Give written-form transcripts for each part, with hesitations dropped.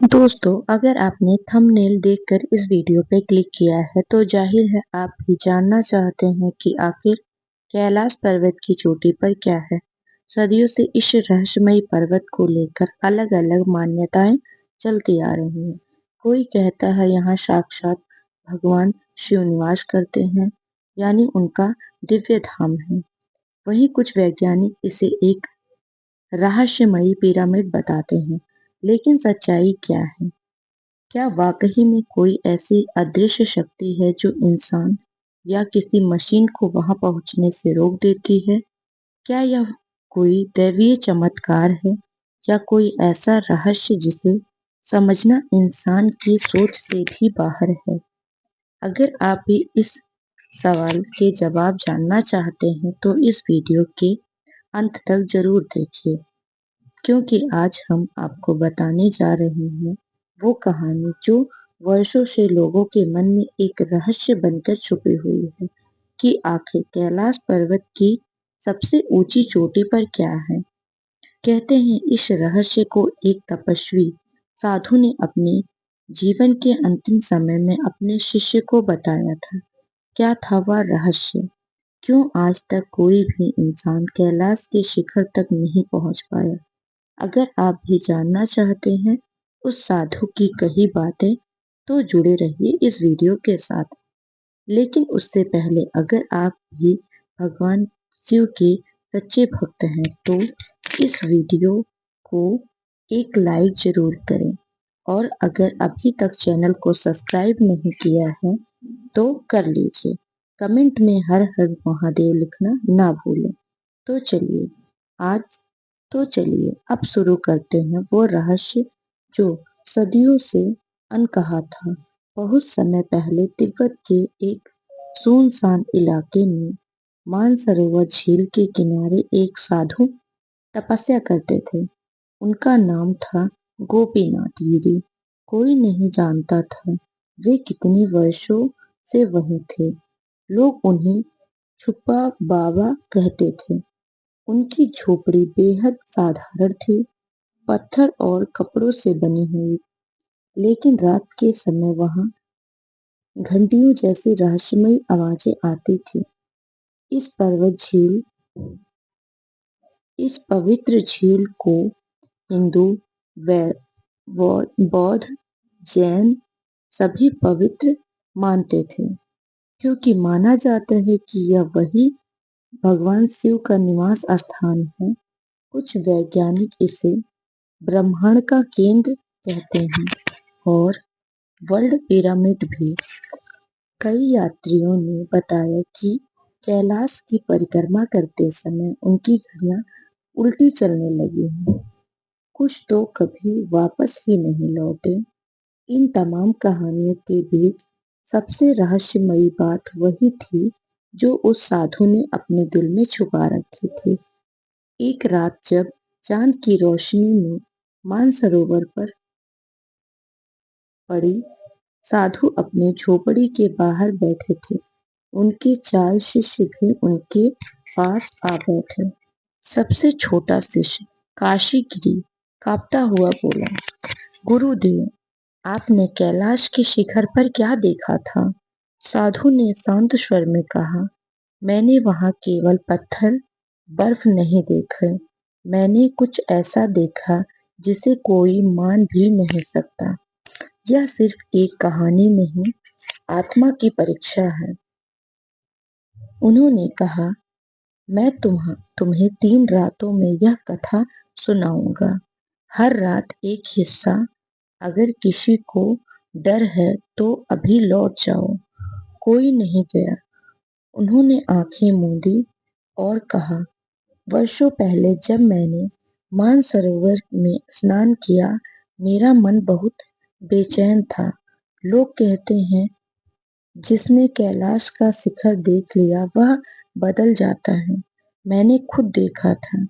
दोस्तों, अगर आपने थंबनेल देखकर इस वीडियो पे क्लिक किया है तो जाहिर है आप भी जानना चाहते हैं कि आखिर कैलाश पर्वत की चोटी पर क्या है। सदियों से इस रहस्यमयी पर्वत को लेकर अलग-अलग मान्यताएं चलती आ रही हैं। कोई कहता है यहाँ साक्षात भगवान शिव निवास करते हैं, यानी उनका दिव्य धाम है। वहीं कुछ वैज्ञानिक इसे एक रहस्यमयी पिरामिड बताते हैं। लेकिन सच्चाई क्या है? क्या वाकई में कोई ऐसी अदृश्य शक्ति है जो इंसान या किसी मशीन को वहां पहुंचने से रोक देती है? क्या यह कोई दैवीय चमत्कार है या कोई ऐसा रहस्य जिसे समझना इंसान की सोच से भी बाहर है? अगर आप भी इस सवाल के जवाब जानना चाहते हैं तो इस वीडियो के अंत तक जरूर देखिए, क्योंकि आज हम आपको बताने जा रहे हैं वो कहानी जो वर्षों से लोगों के मन में एक रहस्य बनकर छुपी हुई है कि आखिर कैलाश पर्वत की सबसे ऊंची चोटी पर क्या है। कहते हैं इस रहस्य को एक तपस्वी साधु ने अपने जीवन के अंतिम समय में अपने शिष्य को बताया था। क्या था वह रहस्य? क्यों आज तक कोई भी इंसान कैलाश के शिखर तक नहीं पहुंच पाया? अगर आप भी जानना चाहते हैं उस साधु की कही बातें तो जुड़े रहिए इस वीडियो के साथ। लेकिन उससे पहले अगर आप भी भगवान शिव के सच्चे भक्त हैं तो इस वीडियो को एक लाइक जरूर करें, और अगर अभी तक चैनल को सब्सक्राइब नहीं किया है तो कर लीजिए। कमेंट में हर हर महादेव लिखना ना भूलें। तो चलिए आज तो चलिए अब शुरू करते हैं वो रहस्य जो सदियों से अनकहा था। बहुत समय पहले तिब्बत के एक सुनसान इलाके में मानसरोवर झील के किनारे एक साधु तपस्या करते थे। उनका नाम था गोपीनाथ गिरी। कोई नहीं जानता था वे कितने वर्षों से वहीं थे। लोग उन्हें छुपा बाबा कहते थे। उनकी झोपड़ी बेहद साधारण थी, पत्थर और कपड़ों से बनी हुई, लेकिन रात के समय वहां घंटियों जैसी रहस्यमयी आवाजें आती थी। इस पर्वत झील इस पवित्र झील को हिंदू, बौद्ध, जैन सभी पवित्र मानते थे, क्योंकि माना जाता है कि यह वही भगवान शिव का निवास स्थान है। कुछ वैज्ञानिक इसे ब्रह्मांड का केंद्र कहते हैं और वर्ल्ड पिरामिड भी। कई यात्रियों ने बताया कि कैलाश की परिक्रमा करते समय उनकी घड़ियां उल्टी चलने लगी हैं। कुछ तो कभी वापस ही नहीं लौटे। इन तमाम कहानियों के बीच सबसे रहस्यमयी बात वही थी जो उस साधु ने अपने दिल में छुपा रखी थी। एक रात जब चांद की रोशनी में मानसरोवर पर पड़ी, साधु अपने झोपड़ी के बाहर बैठे थे। उनके 4 शिष्य भी उनके पास आ बैठे। सबसे छोटा शिष्य काशीगिरी कांपता हुआ बोला, गुरुदेव, आपने कैलाश के शिखर पर क्या देखा था? साधु ने शांत स्वर में कहा, मैंने वहां केवल पत्थर, बर्फ नहीं देखा। मैंने कुछ ऐसा देखा जिसे कोई मान भी नहीं सकता। यह सिर्फ एक कहानी नहीं, आत्मा की परीक्षा है। उन्होंने कहा, मैं तुम्हें 3 रातों में यह कथा सुनाऊंगा। हर रात एक हिस्सा। अगर किसी को डर है तो अभी लौट जाओ। कोई नहीं गया। उन्होंने आंखें मूंदी और कहा, वर्षों पहले जब मैंने मानसरोवर में स्नान किया, मेरा मन बहुत बेचैन था। लोग कहते हैं जिसने कैलाश का शिखर देख लिया वह बदल जाता है। मैंने खुद देखा था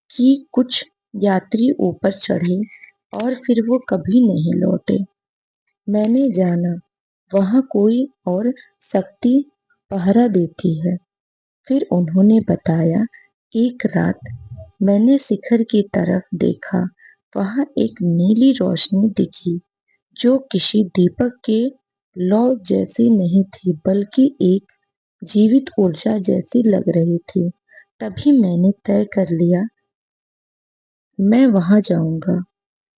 कि कुछ यात्री ऊपर चढ़े और फिर वो कभी नहीं लौटे। मैंने जाना वहां कोई और शक्ति पहरा देती है। फिर उन्होंने बताया, एक रात मैंने शिखर की तरफ देखा वहां एक नीली रोशनी दिखी जो किसी दीपक के लौ जैसी नहीं थी बल्कि एक जीवित ऊर्जा जैसी लग रही थी। तभी मैंने तय कर लिया, मैं वहां जाऊंगा।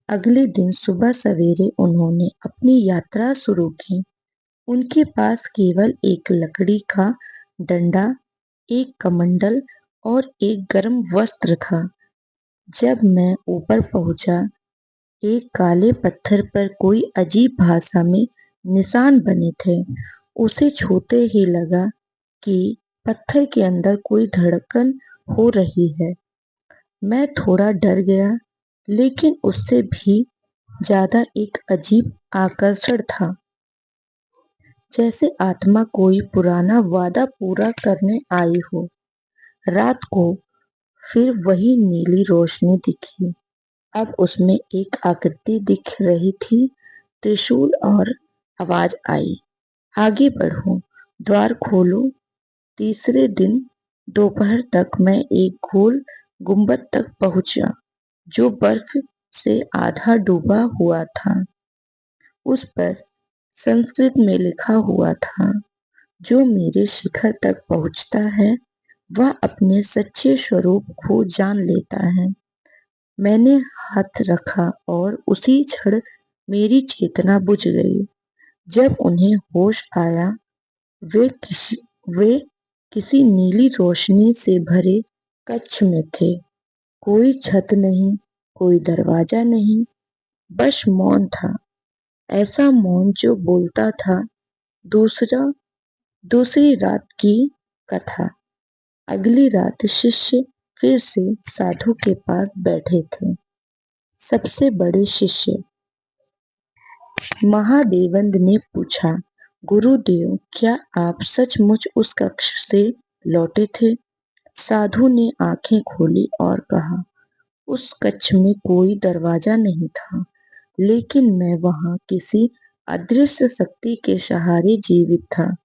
अगले दिन सुबह सवेरे उन्होंने अपनी यात्रा शुरू की। उनके पास केवल एक लकड़ी का डंडा, एक कमंडल और एक गर्म वस्त्र था। जब मैं ऊपर पहुंचा, एक काले पत्थर पर कोई अजीब भाषा में निशान बने थे। उसे छूते ही लगा कि पत्थर के अंदर कोई धड़कन हो रही है। मैं थोड़ा डर गया, लेकिन उससे भी ज्यादा एक अजीब आकर्षण था, जैसे आत्मा कोई पुराना वादा पूरा करने आई हो। रात को फिर वही नीली रोशनी दिखी। अब उसमें एक आकृति दिख रही थी, त्रिशूल, और आवाज आई, आगे बढ़ो, द्वार खोलो। तीसरे दिन दोपहर तक मैं एक गोल गुंबद तक पहुंचा, जो बर्फ से आधा डूबा हुआ था। उस पर संस्कृत में लिखा हुआ था, जो मेरे शिखर तक पहुंचता है वह अपने सच्चे स्वरूप को जान लेता है। मैंने हाथ रखा और उसी क्षण मेरी चेतना बुझ गई। जब उन्हें होश आया, वे किसी वे किसी नीली रोशनी से भरे कक्ष में थे। कोई छत नहीं, कोई दरवाजा नहीं, बस मौन था। ऐसा मौन जो बोलता था, दूसरा दूसरी रात की कथा। अगली रात शिष्य फिर से साधु के पास बैठे थे। सबसे बड़े शिष्य महादेवंद ने पूछा, गुरुदेव, क्या आप सचमुच उस कक्ष से लौटे थे? साधु ने आंखें खोली और कहा, उस कक्ष में कोई दरवाजा नहीं था, लेकिन मैं वहां किसी अदृश्य शक्ति के सहारे जीवित था।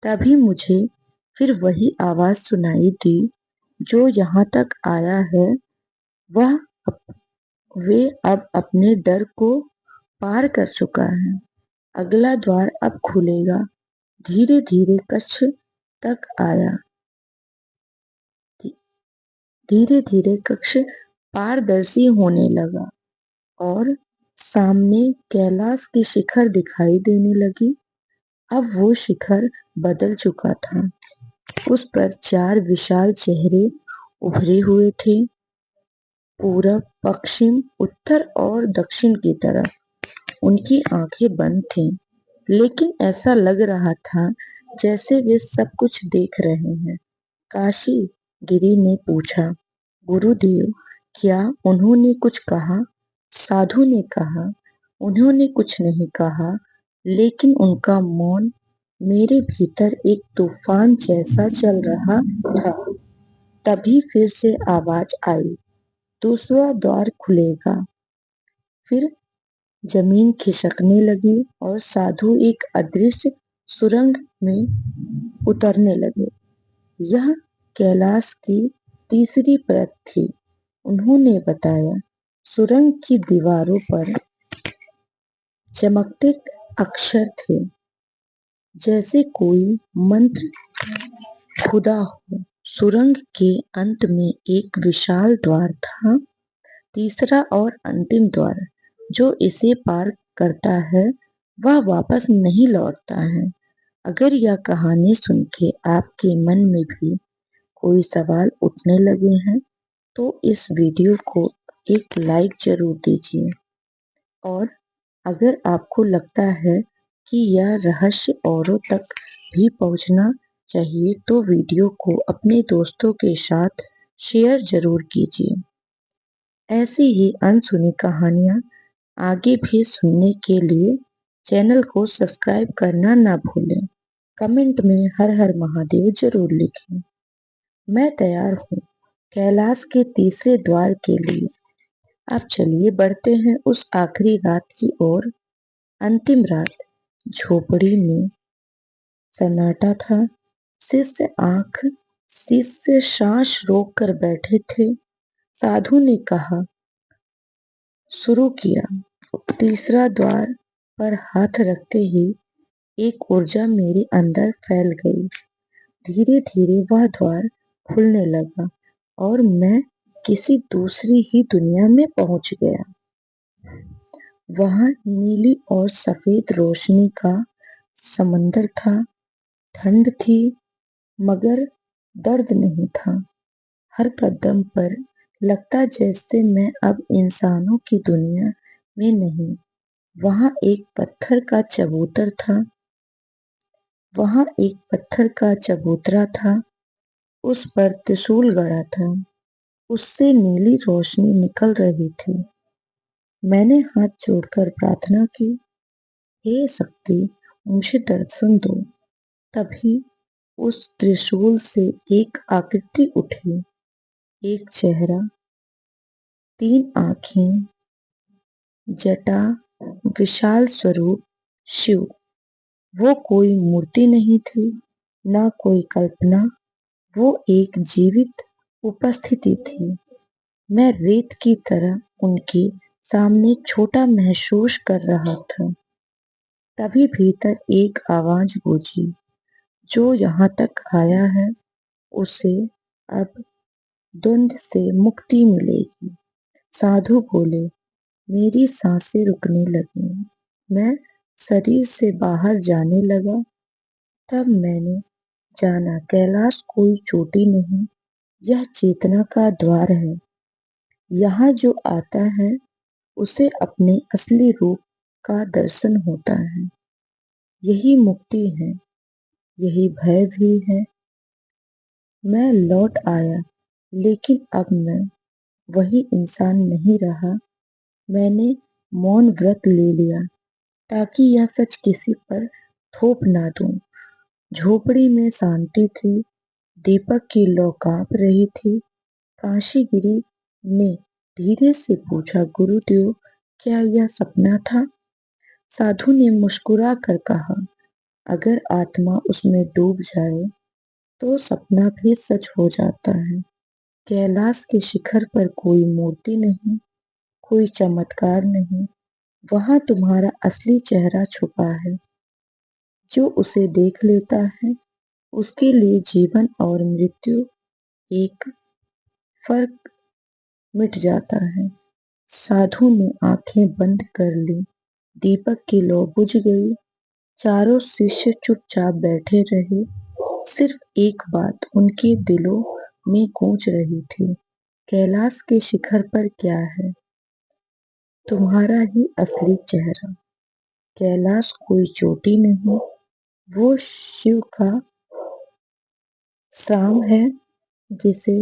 तभी मुझे फिर वही आवाज सुनाई दी, जो यहाँ तक आया है वह वे अब अपने डर को पार कर चुका है। अगला द्वार अब खुलेगा। धीरे धीरे कक्ष तक आया। धीरे धीरे कक्ष पारदर्शी होने लगा और सामने कैलाश की शिखर दिखाई देने लगी। अब वो शिखर बदल चुका था। उस पर 4 विशाल चेहरे उभरे हुए थे, पूरब, पश्चिम, उत्तर और दक्षिण की तरफ। उनकी आंखें बंद थीं, लेकिन ऐसा लग रहा था जैसे वे सब कुछ देख रहे हैं। काशी, गिरी ने पूछा, गुरुदेव, क्या उन्होंने कुछ कहा? साधु ने कहा, उन्होंने कुछ नहीं कहा, लेकिन उनका मौन मेरे भीतर एक तूफान जैसा चल रहा था। तभी फिर से आवाज आई, दूसरा द्वार खुलेगा। फिर जमीन खिसकने लगी और साधु एक अदृश्य सुरंग में उतरने लगे। यह कैलाश की तीसरी परत थी। उन्होंने बताया, सुरंग की दीवारों पर चमकते अक्षर थे, जैसे कोई मंत्र खुदा हो। सुरंग के अंत में एक विशाल द्वार था, तीसरा और अंतिम द्वार। जो इसे पार करता है वह वापस नहीं लौटता है। अगर यह कहानी सुन के आपके मन में भी कोई सवाल उठने लगे हैं, तो इस वीडियो को एक लाइक जरूर दीजिए। और अगर आपको लगता है कि यह रहस्य औरों तक भी पहुंचना चाहिए, तो वीडियो को अपने दोस्तों के साथ शेयर जरूर कीजिए। ऐसी ही अनसुनी कहानियाँ आगे भी सुनने के लिए चैनल को सब्सक्राइब करना ना भूलें। कमेंट में हर हर महादेव जरूर लिखें। मैं तैयार हूँ कैलाश के तीसरे द्वार के लिए। अब चलिए बढ़ते हैं उस आखिरी रात की ओर। अंतिम रात। झोपड़ी में सन्नाटा था। शिष्य सांस रोक कर बैठे थे। साधु ने कहा, शुरू किया। तीसरा द्वार पर हाथ रखते ही एक ऊर्जा मेरे अंदर फैल गई। धीरे धीरे वह द्वार खुलने लगा और मैं किसी दूसरी ही दुनिया में पहुंच गया। वहां नीली और सफेद रोशनी का समंदर था। ठंड थी मगर दर्द नहीं था। हर कदम पर लगता जैसे मैं अब इंसानों की दुनिया में नहीं। वहां एक पत्थर का चबूतर था। वहां एक पत्थर का चबूतरा था। उस पर त्रिशूल गड़ा था। उससे नीली रोशनी निकल रही थी। मैंने हाथ जोड़कर प्रार्थना की, हे शक्ति, मुझे दर्शन दो। तभी उस त्रिशूल से एक आकृति उठी। एक चेहरा, तीन आंखें, जटा, विशाल स्वरूप, शिव। वो कोई मूर्ति नहीं थी, ना कोई कल्पना। वो एक जीवित उपस्थिति थी। मैं रेत की तरह उनके सामने छोटा महसूस कर रहा था। तभी भीतर एक आवाज गूंजी, जो यहाँ तक आया है उसे अब द्वंद से मुक्ति मिलेगी। साधु बोले। मेरी सांसें रुकने लगीं। मैं शरीर से बाहर जाने लगा। तब मैंने जाना कैलाश कोई चोटी नहीं, यह चेतना का द्वार है। यहाँ जो आता है उसे अपने असली रूप का दर्शन होता है। यही मुक्ति है, यही भय भी है। मैं लौट आया, लेकिन अब मैं वही इंसान नहीं रहा। मैंने मौन व्रत ले लिया ताकि यह सच किसी पर थोप ना दूं। झोपड़ी में शांति थी। दीपक की लौ कांप रही थी। काशीगिरी ने धीरे से पूछा, गुरुदेव, क्या यह सपना था? साधु ने मुस्कुरा कर कहा, अगर आत्मा उसमें डूब जाए तो सपना भी सच हो जाता है। कैलाश के शिखर पर कोई मूर्ति नहीं, कोई चमत्कार नहीं। वहां तुम्हारा असली चेहरा छुपा है। जो उसे देख लेता है उसके लिए जीवन और मृत्यु एक फर्क मिट जाता है। साधु ने आंखें बंद कर ली। दीपक की लौ बुझ गई। चारों शिष्य चुपचाप बैठे रहे। सिर्फ एक बात उनके दिलों में गूंज रही थी, कैलाश के शिखर पर क्या है? तुम्हारा ही असली चेहरा। कैलाश कोई चोटी नहीं, वो शिव का श्राम है, जिसे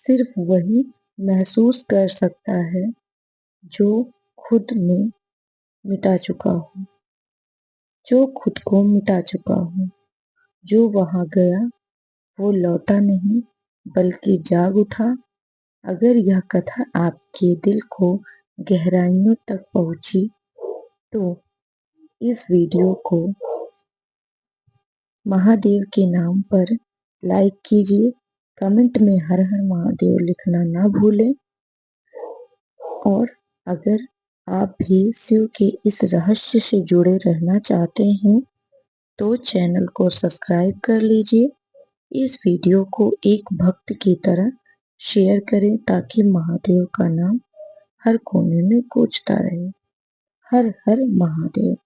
सिर्फ वही महसूस कर सकता है जो खुद में मिटा चुका हो, जो खुद को मिटा चुका हो। जो वहां गया वो लौटा नहीं, बल्कि जाग उठा। अगर यह कथा आपके दिल को गहराइयों तक पहुंची तो इस वीडियो को महादेव के नाम पर लाइक कीजिए। कमेंट में हर हर महादेव लिखना ना भूलें। और अगर आप भी शिव के इस रहस्य से जुड़े रहना चाहते हैं तो चैनल को सब्सक्राइब कर लीजिए। इस वीडियो को एक भक्त की तरह शेयर करें ताकि महादेव का नाम हर कोने में गूंजता रहे। हर हर महादेव।